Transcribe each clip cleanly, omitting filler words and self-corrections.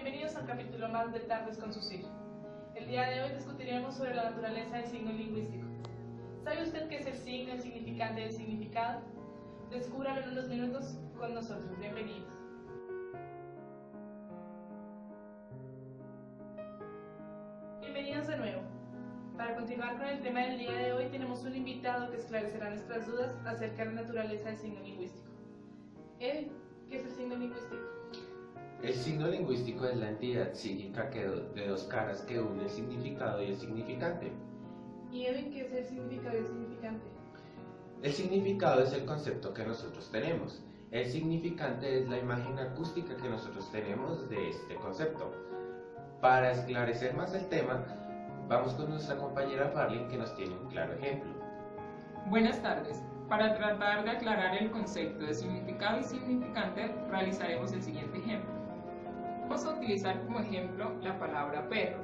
bienvenidos a un capítulo más de Tardes con Susir. El día de hoy discutiremos sobre la naturaleza del signo lingüístico. ¿Sabe usted qué es el signo, el significante y el significado? Descúbralo en unos minutos con nosotros. Bienvenidos. Bienvenidos de nuevo. Para continuar con el tema del día de hoy, tenemos un invitado que esclarecerá nuestras dudas acerca de la naturaleza del signo lingüístico. Edwin, ¿qué es el signo lingüístico? El signo lingüístico es la entidad psíquica de dos caras que une el significado y el significante. ¿Y Edwin, qué es el significado y el significante? El significado es el concepto que nosotros tenemos. El significante es la imagen acústica que nosotros tenemos de este concepto. Para esclarecer más el tema, vamos con nuestra compañera Farley, que nos tiene un claro ejemplo. Buenas tardes. Para tratar de aclarar el concepto de significado y significante, realizaremos el siguiente ejemplo. Vamos a utilizar como ejemplo la palabra perro.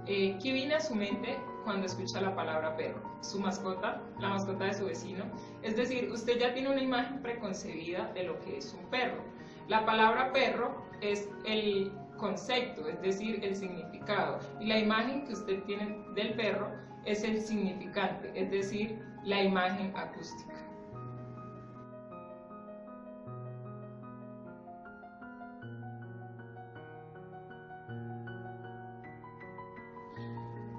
¿Qué viene a su mente cuando escucha la palabra perro? Su mascota, la mascota de su vecino. Es decir, usted ya tiene una imagen preconcebida de lo que es un perro. La palabra perro es el concepto, es decir, el significado. Y la imagen que usted tiene del perro es el significante, es decir, la imagen acústica.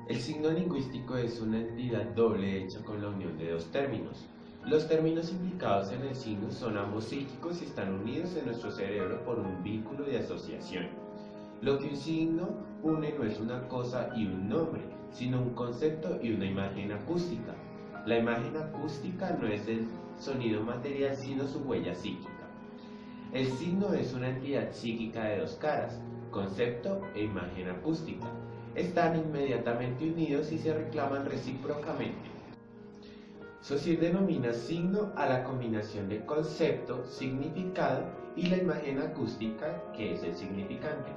El signo lingüístico es una entidad doble hecha con la unión de dos términos. Los términos implicados en el signo son ambos psíquicos y están unidos en nuestro cerebro por un vínculo de asociación. Lo que un signo une no es una cosa y un nombre, sino un concepto y una imagen acústica. La imagen acústica no es el sonido material, sino su huella psíquica. El signo es una entidad psíquica de dos caras, concepto e imagen acústica. Están inmediatamente unidos y se reclaman recíprocamente. Saussure denomina signo a la combinación de concepto, significado y la imagen acústica, que es el significante.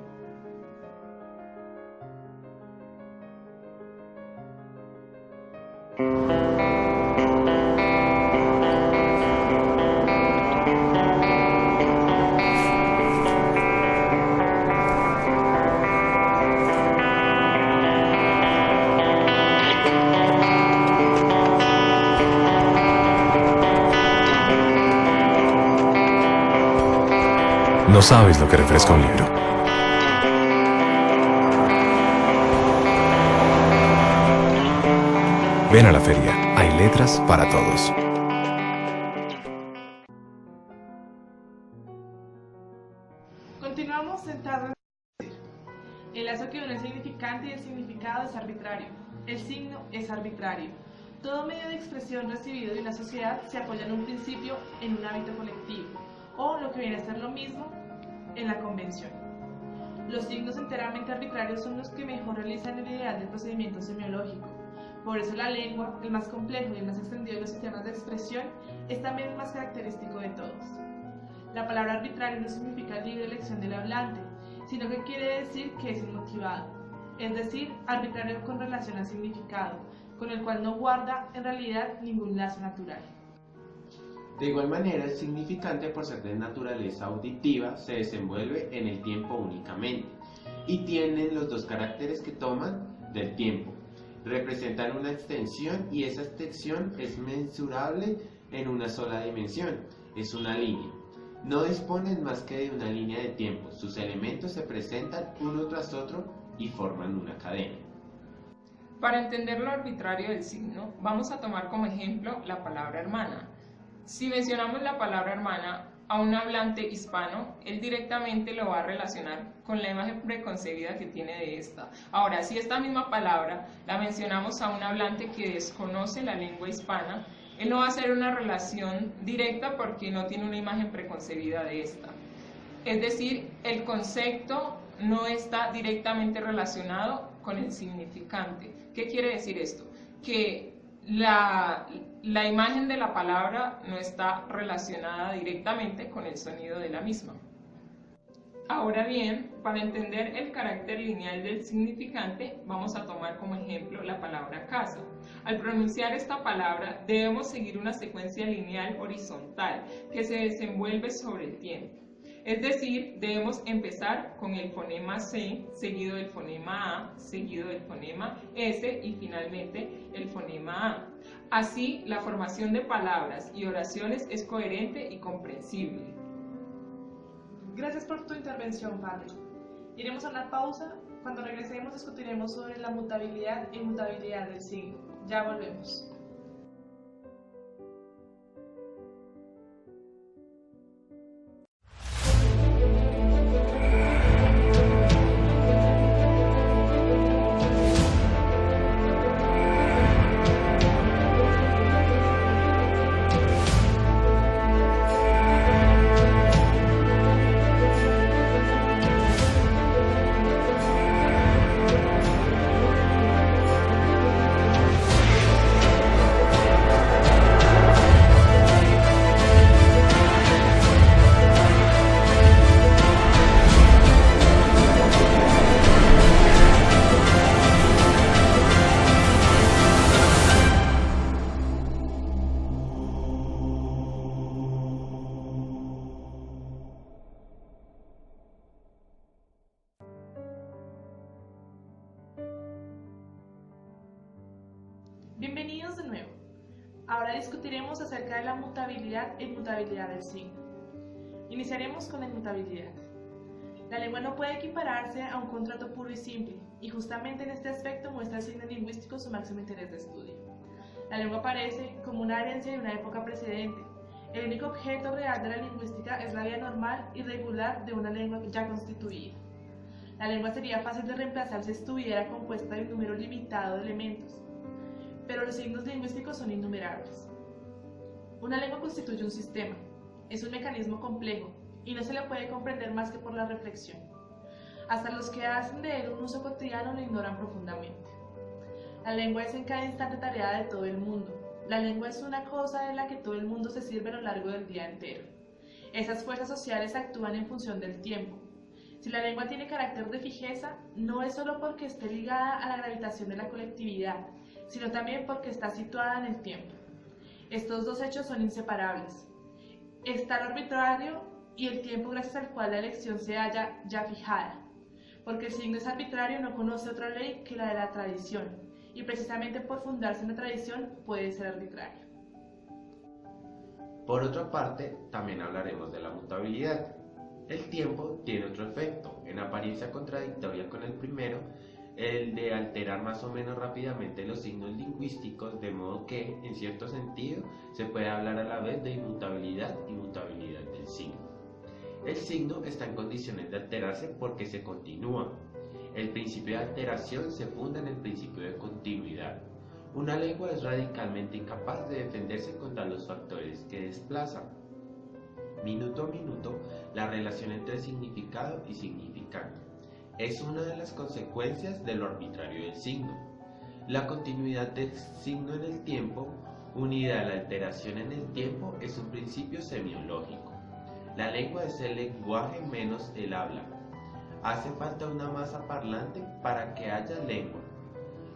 No sabes lo que refresca un libro. Ven a la feria, hay letras para todos. Continuamos sentados. El lazo que une el significante y el significado es arbitrario. El signo es arbitrario. Todo medio de expresión recibido de una sociedad se apoya en un principio, en un hábito colectivo, o lo que viene a ser lo mismo, en la convención. Los signos enteramente arbitrarios son los que mejor realizan el ideal del procedimiento semiológico. Por eso la lengua, el más complejo y el más extendido de los sistemas de expresión, es también el más característico de todos. La palabra arbitrario no significa libre elección del hablante, sino que quiere decir que es inmotivado, es decir, arbitrario con relación al significado, con el cual no guarda en realidad ningún lazo natural. De igual manera, el significante, por ser de naturaleza auditiva, se desenvuelve en el tiempo únicamente y tienen los dos caracteres que toman del tiempo. Representan una extensión y esa extensión es mensurable en una sola dimensión, es una línea. No disponen más que de una línea de tiempo, sus elementos se presentan uno tras otro y forman una cadena. Para entender lo arbitrario del signo, vamos a tomar como ejemplo la palabra hermana. Si mencionamos la palabra hermana a un hablante hispano, él directamente lo va a relacionar con la imagen preconcebida que tiene de esta. Ahora, si esta misma palabra la mencionamos a un hablante que desconoce la lengua hispana, él no va a hacer una relación directa porque no tiene una imagen preconcebida de esta. Es decir, el concepto no está directamente relacionado con el significante. ¿Qué quiere decir esto? Que la imagen de la palabra no está relacionada directamente con el sonido de la misma. Ahora bien, para entender el carácter lineal del significante, vamos a tomar como ejemplo la palabra casa. Al pronunciar esta palabra, debemos seguir una secuencia lineal horizontal que se desenvuelve sobre el tiempo. Es decir, debemos empezar con el fonema C, seguido del fonema A, seguido del fonema S y finalmente el fonema A. Así, la formación de palabras y oraciones es coherente y comprensible. Gracias por tu intervención, Pablo. Iremos a una pausa. Cuando regresemos discutiremos sobre la mutabilidad e inmutabilidad del signo. Ya volvemos. Bienvenidos de nuevo. Ahora discutiremos acerca de la mutabilidad e inmutabilidad del signo. Iniciaremos con la inmutabilidad. La lengua no puede equipararse a un contrato puro y simple, y justamente en este aspecto muestra el signo lingüístico su máximo interés de estudio. La lengua aparece como una herencia de una época precedente. El único objeto real de la lingüística es la vida normal y regular de una lengua ya constituida. La lengua sería fácil de reemplazar si estuviera compuesta de un número limitado de elementos, pero los signos lingüísticos son innumerables. Una lengua constituye un sistema, es un mecanismo complejo y no se le puede comprender más que por la reflexión. Hasta los que hacen de él un uso cotidiano lo ignoran profundamente. La lengua es en cada instante tarea de todo el mundo. La lengua es una cosa de la que todo el mundo se sirve a lo largo del día entero. Esas fuerzas sociales actúan en función del tiempo. Si la lengua tiene carácter de fijeza, no es solo porque esté ligada a la gravitación de la colectividad, sino también porque está situada en el tiempo. Estos dos hechos son inseparables. Está el arbitrario y el tiempo gracias al cual la elección se halla ya fijada, porque el signo es arbitrario, no conoce otra ley que la de la tradición, y precisamente por fundarse en la tradición puede ser arbitrario. Por otra parte, también hablaremos de la mutabilidad. El tiempo tiene otro efecto, en apariencia contradictoria con el primero, el de alterar más o menos rápidamente los signos lingüísticos, de modo que, en cierto sentido, se puede hablar a la vez de inmutabilidad y mutabilidad del signo. El signo está en condiciones de alterarse porque se continúa. El principio de alteración se funda en el principio de continuidad. Una lengua es radicalmente incapaz de defenderse contra los factores que desplazan. Minuto a minuto, la relación entre significado y significante es una de las consecuencias de lo arbitrario del signo. La continuidad del signo en el tiempo, unida a la alteración en el tiempo, es un principio semiológico. La lengua es el lenguaje menos el habla. Hace falta una masa parlante para que haya lengua.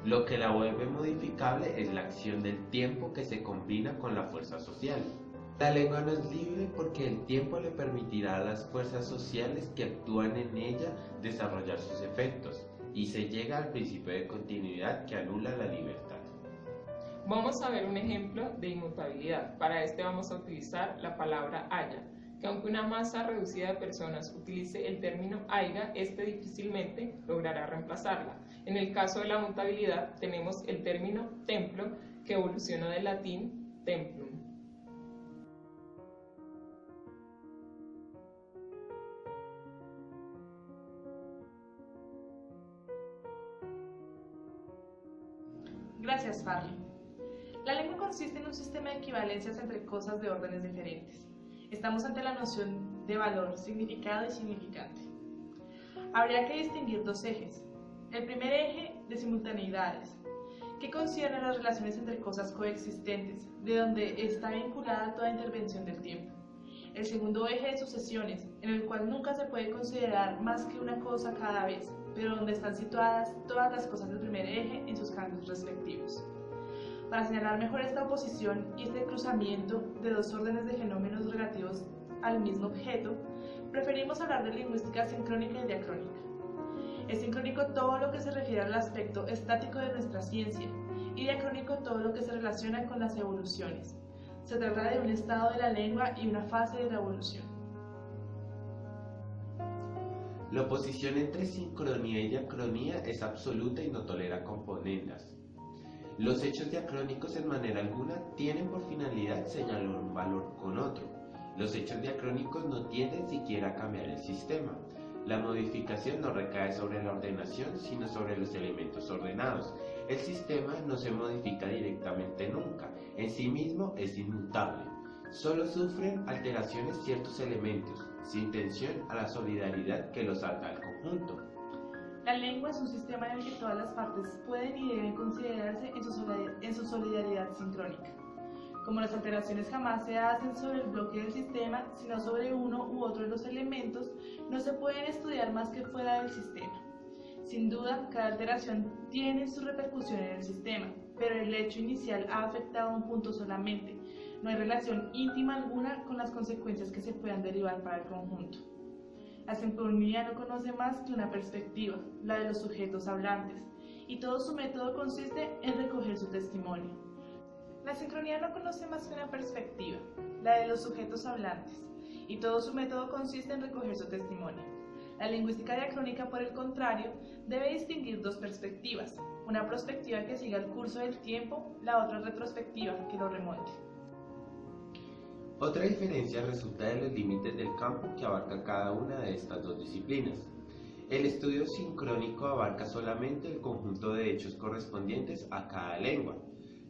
Lo que la vuelve modificable es la acción del tiempo que se combina con la fuerza social. La lengua no es libre porque el tiempo le permitirá a las fuerzas sociales que actúan en ella desarrollar sus efectos, y se llega al principio de continuidad que anula la libertad. Vamos a ver un ejemplo de inmutabilidad. Para este vamos a utilizar la palabra haya, que aunque una masa reducida de personas utilice el término haiga, este difícilmente logrará reemplazarla. En el caso de la mutabilidad tenemos el término templo, que evoluciona del latín templum. Gracias, Farley. La lengua consiste en un sistema de equivalencias entre cosas de órdenes diferentes. Estamos ante la noción de valor, significado y significante. Habría que distinguir dos ejes. El primer eje de simultaneidades, que concierne las relaciones entre cosas coexistentes, de donde está vinculada toda intervención del tiempo. El segundo eje de sucesiones, en el cual nunca se puede considerar más que una cosa cada vez, pero donde están situadas todas las cosas del primer eje en sus cambios respectivos. Para señalar mejor esta oposición y este cruzamiento de dos órdenes de fenómenos relativos al mismo objeto, preferimos hablar de lingüística sincrónica y diacrónica. Es sincrónico todo lo que se refiere al aspecto estático de nuestra ciencia y diacrónico todo lo que se relaciona con las evoluciones. Se trata de un estado de la lengua y una fase de la evolución. La oposición entre sincronía y diacronía es absoluta y no tolera componendas. Los hechos diacrónicos en manera alguna tienen por finalidad señalar un valor con otro. Los hechos diacrónicos no tienden siquiera a cambiar el sistema. La modificación no recae sobre la ordenación, sino sobre los elementos ordenados. El sistema no se modifica directamente nunca, en sí mismo es inmutable. Solo sufren alteraciones ciertos elementos, sin tensión a la solidaridad que los ata al conjunto. La lengua es un sistema en el que todas las partes pueden y deben considerarse en su solidaridad sincrónica. Como las alteraciones jamás se hacen sobre el bloque del sistema, sino sobre uno u otro de los elementos, no se pueden estudiar más que fuera del sistema. Sin duda, cada alteración tiene su repercusión en el sistema, pero el hecho inicial ha afectado a un punto solamente. No hay relación íntima alguna con las consecuencias que se puedan derivar para el conjunto. La sincronía no conoce más que una perspectiva, la de los sujetos hablantes, y todo su método consiste en recoger su testimonio. La sincronía no conoce más que una perspectiva, la de los sujetos hablantes, y todo su método consiste en recoger su testimonio. La lingüística diacrónica, por el contrario, debe distinguir dos perspectivas, una perspectiva que siga el curso del tiempo, la otra retrospectiva que lo remonte. Otra diferencia resulta de los límites del campo que abarca cada una de estas dos disciplinas. El estudio sincrónico abarca solamente el conjunto de hechos correspondientes a cada lengua.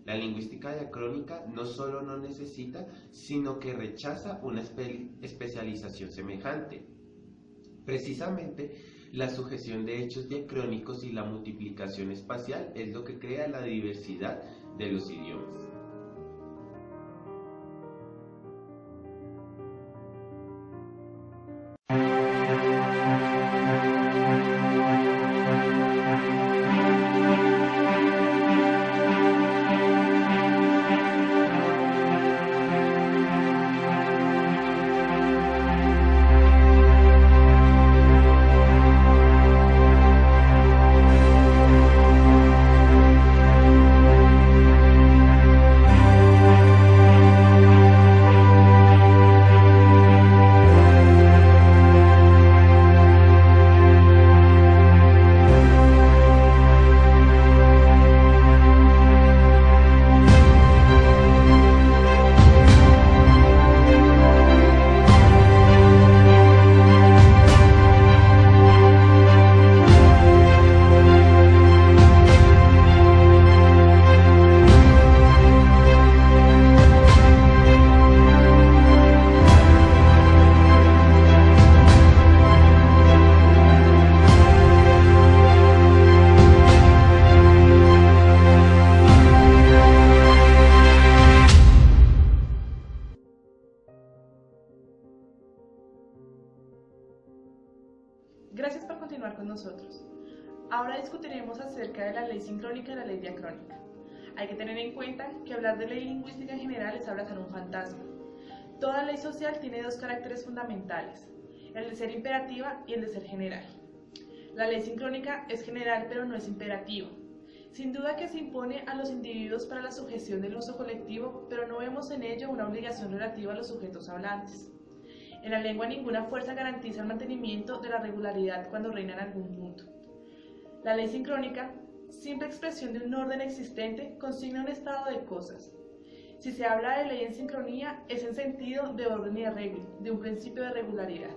La lingüística diacrónica no solo no necesita, sino que rechaza una especialización semejante. Precisamente, la sujeción de hechos diacrónicos y la multiplicación espacial es lo que crea la diversidad de los idiomas. Gracias por continuar con nosotros. Ahora discutiremos acerca de la ley sincrónica y la ley diacrónica. Hay que tener en cuenta que hablar de ley lingüística en general es abrazar un fantasma. Toda ley social tiene dos caracteres fundamentales, el de ser imperativa y el de ser general. La ley sincrónica es general pero no es imperativa. Sin duda que se impone a los individuos para la sujeción del uso colectivo, pero no vemos en ello una obligación relativa a los sujetos hablantes. En la lengua ninguna fuerza garantiza el mantenimiento de la regularidad cuando reina en algún punto. La ley sincrónica, simple expresión de un orden existente, consigna un estado de cosas. Si se habla de ley en sincronía, es en sentido de orden y arreglo, de un principio de regularidad.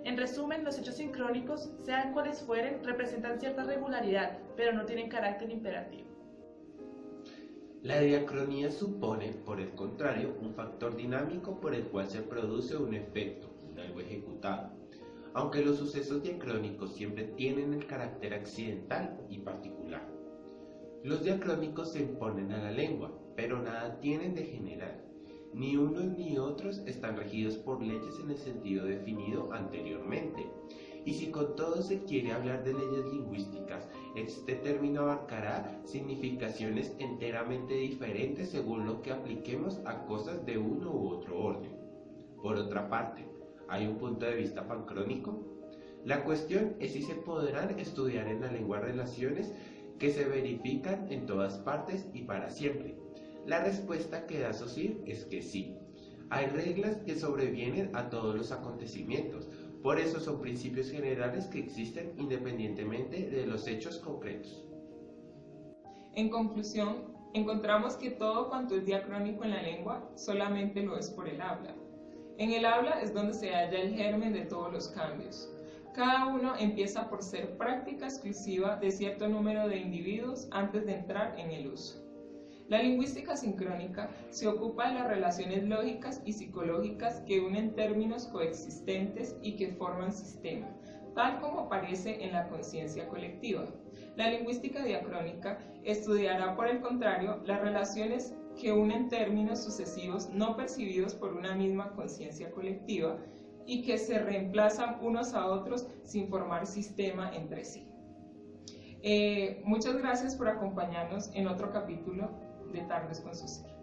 En resumen, los hechos sincrónicos, sean cuales fueren, representan cierta regularidad, pero no tienen carácter imperativo. La diacronía supone, por el contrario, un factor dinámico por el cual se produce un efecto, algo ejecutado. Aunque los sucesos diacrónicos siempre tienen el carácter accidental y particular. Los diacrónicos se imponen a la lengua, pero nada tienen de general. Ni unos ni otros están regidos por leyes en el sentido definido anteriormente. Y si con todo se quiere hablar de leyes lingüísticas, este término abarcará significaciones enteramente diferentes según lo que apliquemos a cosas de uno u otro orden. Por otra parte, ¿hay un punto de vista pancrónico? La cuestión es si se podrán estudiar en la lengua relaciones que se verifican en todas partes y para siempre. La respuesta que da Saussure es que sí. Hay reglas que sobrevienen a todos los acontecimientos, por eso son principios generales que existen independientemente de los hechos concretos. En conclusión, encontramos que todo cuanto es diacrónico en la lengua solamente lo es por el habla. En el habla es donde se halla el germen de todos los cambios. Cada uno empieza por ser práctica exclusiva de cierto número de individuos antes de entrar en el uso. La lingüística sincrónica se ocupa de las relaciones lógicas y psicológicas que unen términos coexistentes y que forman sistema, tal como aparece en la conciencia colectiva. La lingüística diacrónica estudiará, por el contrario, las relaciones que unen términos sucesivos no percibidos por una misma conciencia colectiva y que se reemplazan unos a otros sin formar sistema entre sí. Muchas gracias por acompañarnos en otro capítulo de Tardes con Saussure.